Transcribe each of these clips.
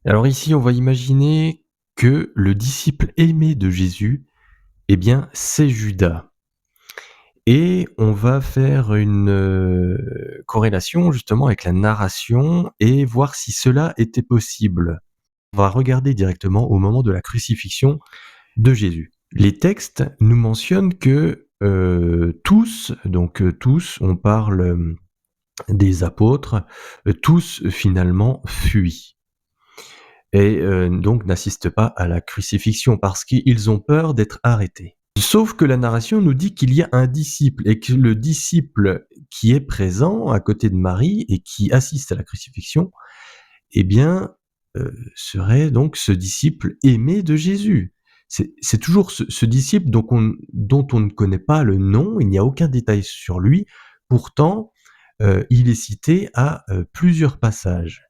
Alors ici, on va imaginer que le disciple aimé de Jésus, eh bien, c'est Judas. Et on va faire une, corrélation justement avec la narration et voir si cela était possible. On va regarder directement au moment de la crucifixion de Jésus. Les textes nous mentionnent que, tous, donc tous, on parle, des apôtres, tous finalement fuient et donc n'assistent pas à la crucifixion parce qu'ils ont peur d'être arrêtés. Sauf que la narration nous dit qu'il y a un disciple et que le disciple qui est présent à côté de Marie et qui assiste à la crucifixion, eh bien, serait donc ce disciple aimé de Jésus. C'est toujours ce disciple dont on ne connaît pas le nom, il n'y a aucun détail sur lui, pourtant, il est cité à, plusieurs passages.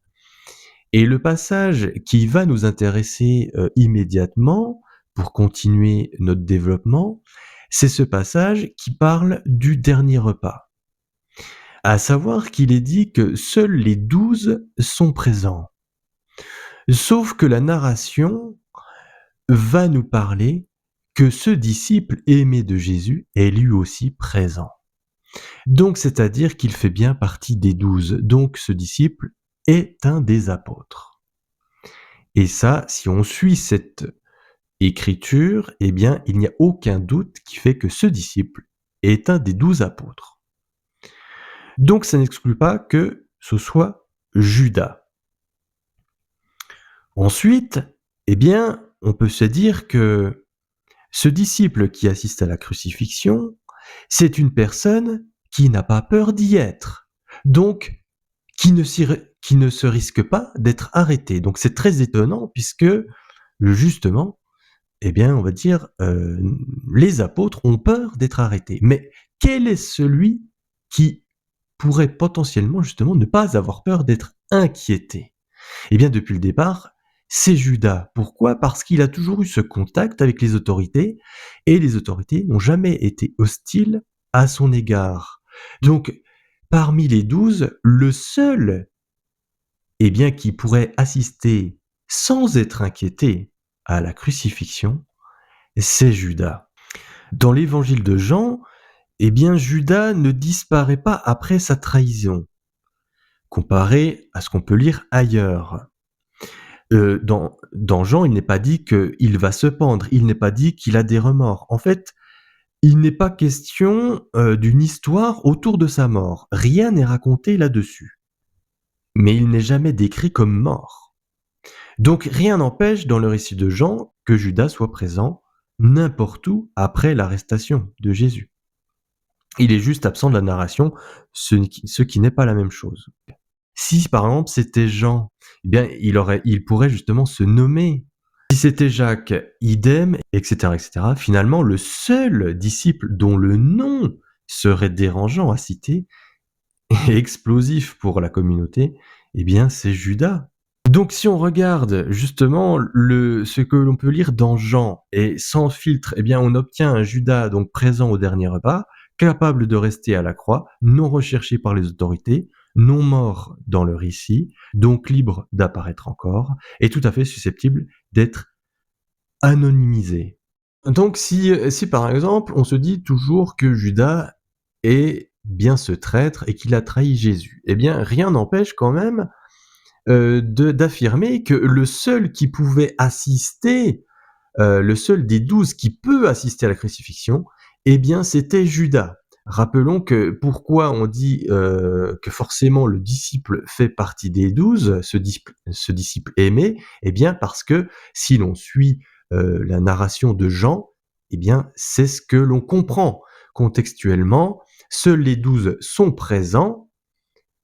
Et le passage qui va nous intéresser, immédiatement, pour continuer notre développement, c'est ce passage qui parle du dernier repas. À savoir qu'il est dit que seuls les 12 sont présents. Sauf que la narration va nous parler que ce disciple aimé de Jésus est lui aussi présent. Donc c'est-à-dire qu'il fait bien partie des 12. Donc ce disciple est un des apôtres. Et ça, si on suit cette écriture, eh bien, il n'y a aucun doute qui fait que ce disciple est un des 12 apôtres. Donc ça n'exclut pas que ce soit Judas. Ensuite, eh bien, on peut se dire que ce disciple qui assiste à la crucifixion, c'est une personne qui n'a pas peur d'y être, donc qui ne se risque pas d'être arrêté. Donc c'est très étonnant puisque, justement, eh bien, on va dire, les apôtres ont peur d'être arrêtés. Mais quel est celui qui pourrait potentiellement, justement, ne pas avoir peur d'être inquiété? Eh bien, depuis le départ, c'est Judas. Pourquoi? Parce qu'il a toujours eu ce contact avec les autorités, et les autorités n'ont jamais été hostiles à son égard. Donc, parmi les 12, le seul, eh bien, qui pourrait assister sans être inquiété à la crucifixion, c'est Judas. Dans l'évangile de Jean, eh bien, Judas ne disparaît pas après sa trahison, comparé à ce qu'on peut lire ailleurs. Dans Jean, il n'est pas dit qu'il va se pendre, il n'est pas dit qu'il a des remords. En fait, il n'est pas question d'une histoire autour de sa mort. Rien n'est raconté là-dessus. Mais il n'est jamais décrit comme mort. Donc rien n'empêche dans le récit de Jean que Judas soit présent n'importe où après l'arrestation de Jésus. Il est juste absent de la narration, ce qui n'est pas la même chose. Si par exemple c'était Jean, eh bien il pourrait justement se nommer. Si c'était Jacques, idem, etc., etc. Finalement, le seul disciple dont le nom serait dérangeant à citer et explosif pour la communauté, eh bien c'est Judas. Donc si on regarde justement ce que l'on peut lire dans Jean et sans filtre, eh bien on obtient un Judas donc présent au dernier repas, capable de rester à la croix, non recherché par les autorités, non mort dans le récit, donc libre d'apparaître encore, et tout à fait susceptible d'être anonymisé. Donc si par exemple on se dit toujours que Judas est bien ce traître et qu'il a trahi Jésus, eh bien rien n'empêche quand même d'affirmer que le seul qui pouvait assister, le seul des 12 qui peut assister à la crucifixion, eh bien c'était Judas. Rappelons que pourquoi on dit que forcément le disciple fait partie des 12, ce disciple aimé, eh bien parce que si l'on suit la narration de Jean, eh bien c'est ce que l'on comprend contextuellement. Seuls les 12 sont présents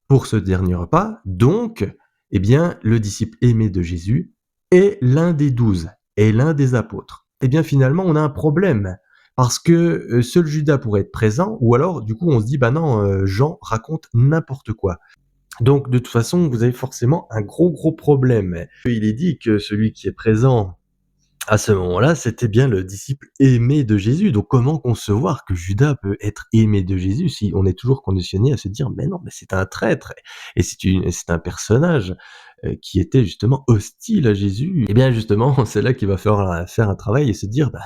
pour ce dernier repas, donc eh bien, le disciple aimé de Jésus est l'un des 12, est l'un des apôtres. Eh bien, finalement, on a un problème, parce que seul Judas pourrait être présent, ou alors, du coup, on se dit, bah non, Jean raconte n'importe quoi. Donc, de toute façon, vous avez forcément un gros problème. Il est dit que celui qui est présent À ce moment-là, c'était bien le disciple aimé de Jésus. Donc comment concevoir que Judas peut être aimé de Jésus si on est toujours conditionné à se dire: «Mais non, mais c'est un traître et c'est un personnage, qui était justement hostile à Jésus». Et bien justement, c'est là qu'il va falloir faire un travail et se dire: «Bah,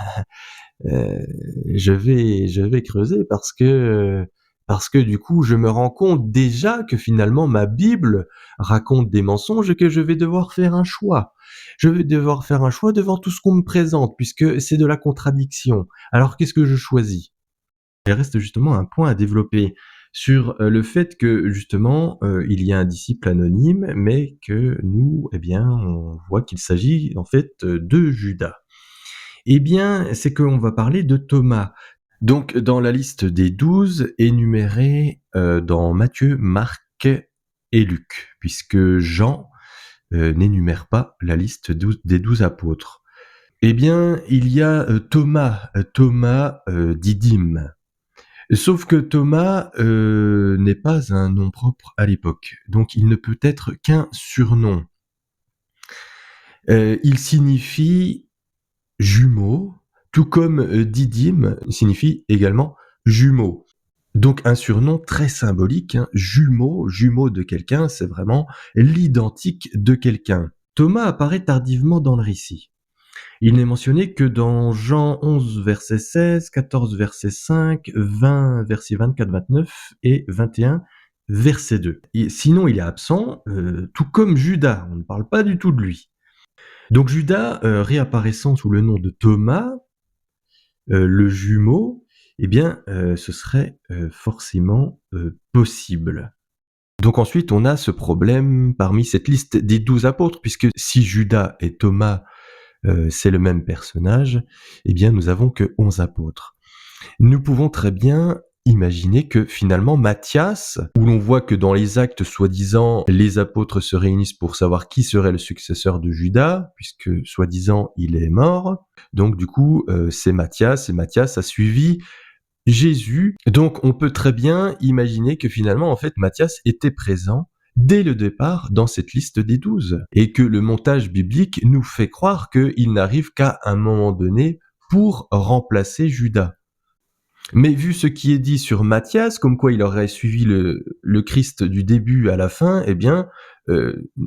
Heu, je vais creuser parce que du coup, je me rends compte déjà que finalement ma Bible raconte des mensonges et que je vais devoir faire un choix. Je vais devoir faire un choix devant tout ce qu'on me présente puisque c'est de la contradiction. Alors qu'est-ce que je choisis? Il reste justement un point à développer sur, le fait que justement, il y a un disciple anonyme, mais que nous, eh bien, on voit qu'il s'agit en fait, de Judas. Eh bien, c'est qu'on va parler de Thomas. Donc, dans la liste des 12 énumérés dans Matthieu, Marc et Luc, puisque Jean n'énumère pas la liste des 12 apôtres. Eh bien, il y a Thomas Didyme. Sauf que Thomas n'est pas un nom propre à l'époque, donc il ne peut être qu'un surnom. Il signifie jumeau, tout comme Didyme signifie également jumeau. Donc un surnom très symbolique, hein, jumeau de quelqu'un, c'est vraiment l'identique de quelqu'un. Thomas apparaît tardivement dans le récit. Il n'est mentionné que dans Jean 11, verset 16, 14, verset 5, 20, verset 24-29 et 21, verset 2. Et sinon, il est absent, tout comme Judas, on ne parle pas du tout de lui. Donc Judas, réapparaissant sous le nom de Thomas, le jumeau, eh bien, ce serait, forcément, possible. Donc ensuite, on a ce problème parmi cette liste des 12 apôtres, puisque si Judas et Thomas, c'est le même personnage, eh bien, nous avons que 11 apôtres. Nous pouvons très bien imaginer que finalement Matthias, où l'on voit que dans les actes soi-disant les apôtres se réunissent pour savoir qui serait le successeur de Judas, puisque soi-disant il est mort, donc du coup c'est Matthias, et Matthias a suivi Jésus. Donc on peut très bien imaginer que finalement en fait Matthias était présent dès le départ dans cette liste des 12, et que le montage biblique nous fait croire qu'il n'arrive qu'à un moment donné pour remplacer Judas. Mais vu ce qui est dit sur Matthias, comme quoi il aurait suivi le Christ du début à la fin, eh bien,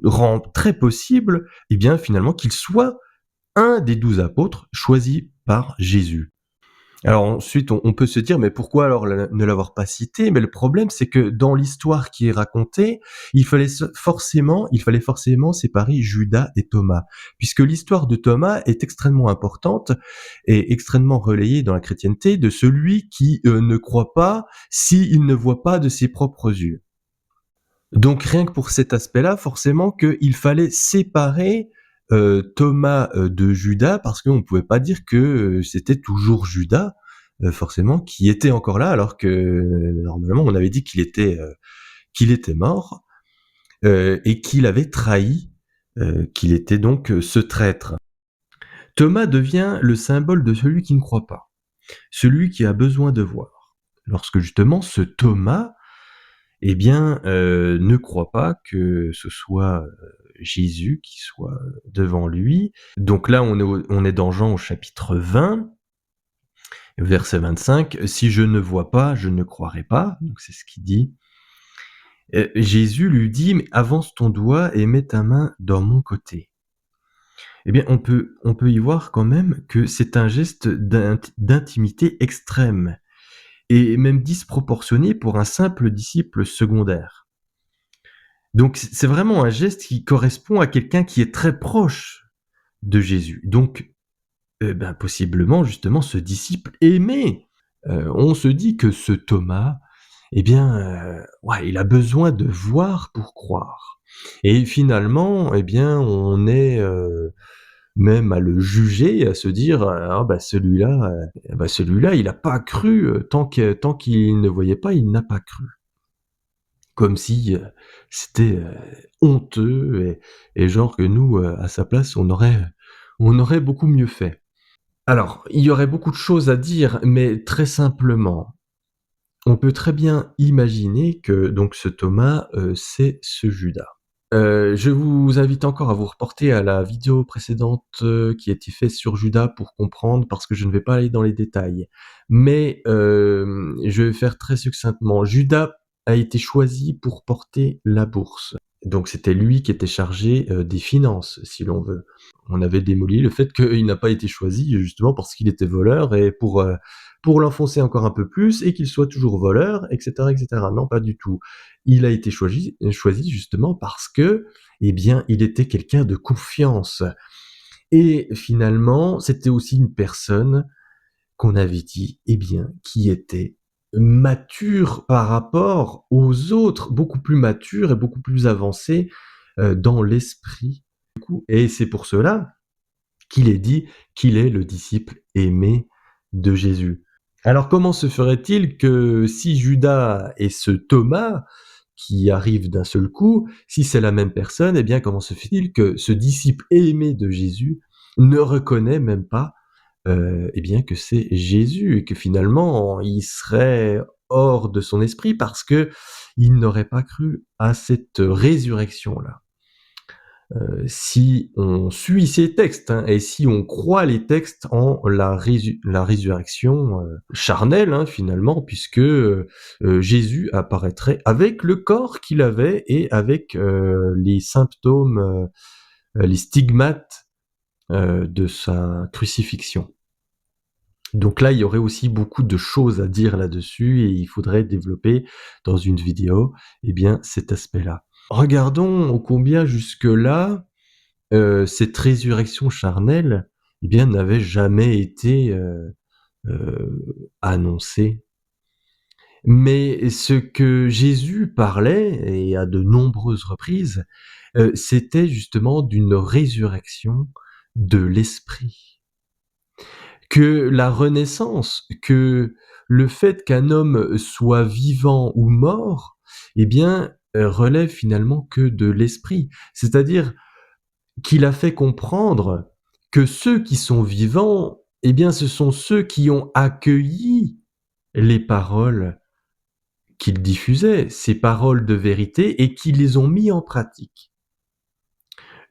rend très possible, eh bien, finalement, qu'il soit un des 12 apôtres choisis par Jésus. Alors ensuite, on peut se dire, mais pourquoi alors ne l'avoir pas cité? Mais le problème, c'est que dans l'histoire qui est racontée, il fallait forcément séparer Judas et Thomas, puisque l'histoire de Thomas est extrêmement importante et extrêmement relayée dans la chrétienté de celui qui ne croit pas s'il ne voit pas de ses propres yeux. Donc rien que pour cet aspect-là, forcément qu'il fallait séparer Thomas de Judas, parce qu'on ne pouvait pas dire que c'était toujours Judas, forcément, qui était encore là, alors que normalement on avait dit qu'il était mort et qu'il avait trahi, qu'il était donc ce traître. Thomas devient le symbole de celui qui ne croit pas, celui qui a besoin de voir. Lorsque justement ce Thomas eh bien, ne croit pas que ce soit, Jésus qui soit, devant lui. Donc là, on est dans Jean au chapitre 20, verset 25: «Si je ne vois pas, je ne croirai pas», donc c'est ce qu'il dit. Jésus lui dit: «Mais avance ton doigt et mets ta main dans mon côté». Eh bien, on peut y voir quand même que c'est un geste d'intimité extrême et même disproportionné pour un simple disciple secondaire. Donc c'est vraiment un geste qui correspond à quelqu'un qui est très proche de Jésus. Donc, ben, possiblement justement ce disciple aimé. On se dit que ce Thomas, eh bien, ouais, il a besoin de voir pour croire. Et finalement, eh bien, on est, même à le juger, à se dire: «Ah bah celui-là, il a pas cru, tant qu'il ne voyait pas, il n'a pas cru». Comme si, c'était, honteux et genre que nous, à sa place, on aurait beaucoup mieux fait. Alors, il y aurait beaucoup de choses à dire, mais très simplement, on peut très bien imaginer que donc ce Thomas, c'est ce Judas. Je vous invite encore à vous reporter à la vidéo précédente, qui a été faite sur Judas pour comprendre, parce que je ne vais pas aller dans les détails. Mais, je vais faire très succinctement. Judas a été choisi pour porter la bourse. Donc c'était lui qui était chargé, des finances, si l'on veut. On avait démoli le fait qu'il n'a pas été choisi justement parce qu'il était voleur et pour l'enfoncer encore un peu plus et qu'il soit toujours voleur et cetera et cetera. Non, pas du tout. Il a été choisi justement parce que, eh bien, il était quelqu'un de confiance et finalement, c'était aussi une personne qu'on avait dit, eh bien, qui était mature par rapport aux autres, beaucoup plus mature et beaucoup plus avancé, dans l'esprit. Et c'est pour cela qu'il est dit qu'il est le disciple aimé de Jésus. Alors comment se ferait-il que si Judas et ce Thomas qui arrivent d'un seul coup, si c'est la même personne, eh bien comment se fait-il que ce disciple aimé de Jésus ne reconnaît même pas eh bien que c'est Jésus et que finalement il serait hors de son esprit parce que il n'aurait pas cru à cette résurrection-là? Si on suit ces textes, hein, et si on croit les textes en la résurrection charnelle, hein, finalement, puisque Jésus apparaîtrait avec le corps qu'il avait et avec les symptômes, les stigmates de sa crucifixion. Donc là, il y aurait aussi beaucoup de choses à dire là-dessus et il faudrait développer dans une vidéo, eh bien, cet aspect-là. Regardons ô combien jusque-là, cette résurrection charnelle, eh bien, n'avait jamais été, annoncée. Mais ce que Jésus parlait, et à de nombreuses reprises, c'était justement d'une résurrection de l'esprit. Que la renaissance, que le fait qu'un homme soit vivant ou mort, eh bien, relève finalement que de l'esprit. C'est-à-dire qu'il a fait comprendre que ceux qui sont vivants, eh bien, ce sont ceux qui ont accueilli les paroles qu'il diffusait, ces paroles de vérité, et qui les ont mis en pratique.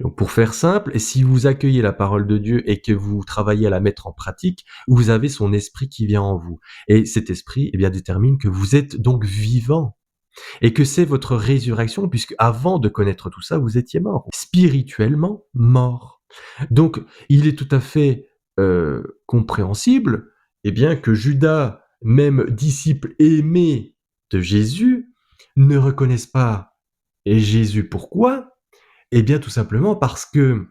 Donc pour faire simple, si vous accueillez la parole de Dieu et que vous travaillez à la mettre en pratique, vous avez son esprit qui vient en vous. Et cet esprit, eh bien, détermine que vous êtes donc vivant et que c'est votre résurrection, puisque avant de connaître tout ça, vous étiez mort, spirituellement mort. Donc, il est tout à fait compréhensible, eh bien, que Judas, même disciple aimé de Jésus, ne reconnaisse pas Jésus. Pourquoi? Eh bien, tout simplement parce que,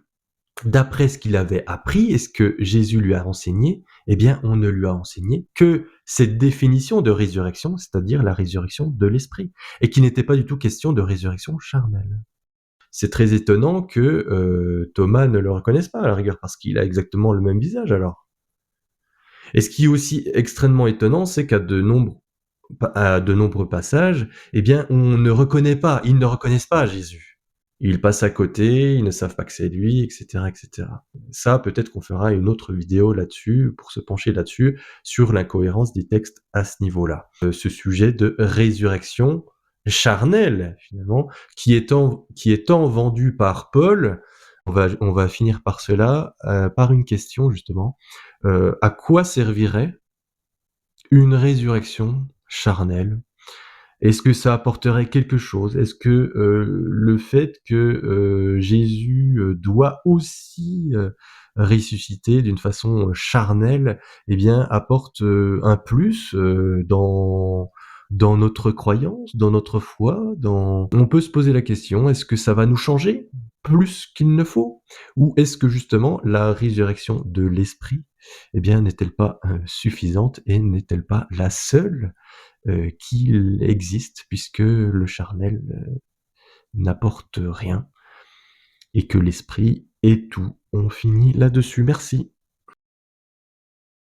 d'après ce qu'il avait appris et ce que Jésus lui a enseigné, eh bien, on ne lui a enseigné que cette définition de résurrection, c'est-à-dire la résurrection de l'esprit, et qu'il n'était pas du tout question de résurrection charnelle. C'est très étonnant que Thomas ne le reconnaisse pas à la rigueur, parce qu'il a exactement le même visage alors. Et ce qui est aussi extrêmement étonnant, c'est à de nombreux passages, eh bien, on ne reconnaît pas, ils ne reconnaissent pas Jésus. Ils passent à côté, ils ne savent pas que c'est lui, etc., etc. Ça, peut-être qu'on fera une autre vidéo là-dessus, pour se pencher là-dessus, sur l'incohérence des textes à ce niveau-là. Ce sujet de résurrection charnelle, finalement, qui étant vendu par Paul, on va finir par cela, par une question, justement. À quoi servirait une résurrection charnelle? Est-ce que ça apporterait quelque chose? Est-ce que le fait que Jésus doit aussi ressusciter d'une façon charnelle, eh bien, apporte un plus dans notre croyance, dans notre foi, On peut se poser la question, est-ce que ça va nous changer plus qu'il ne faut? Ou est-ce que justement la résurrection de l'esprit, eh bien, n'est-elle pas suffisante et n'est-elle pas la seule qu'il existe, puisque le charnel n'apporte rien et que l'esprit est tout. On finit là-dessus. Merci.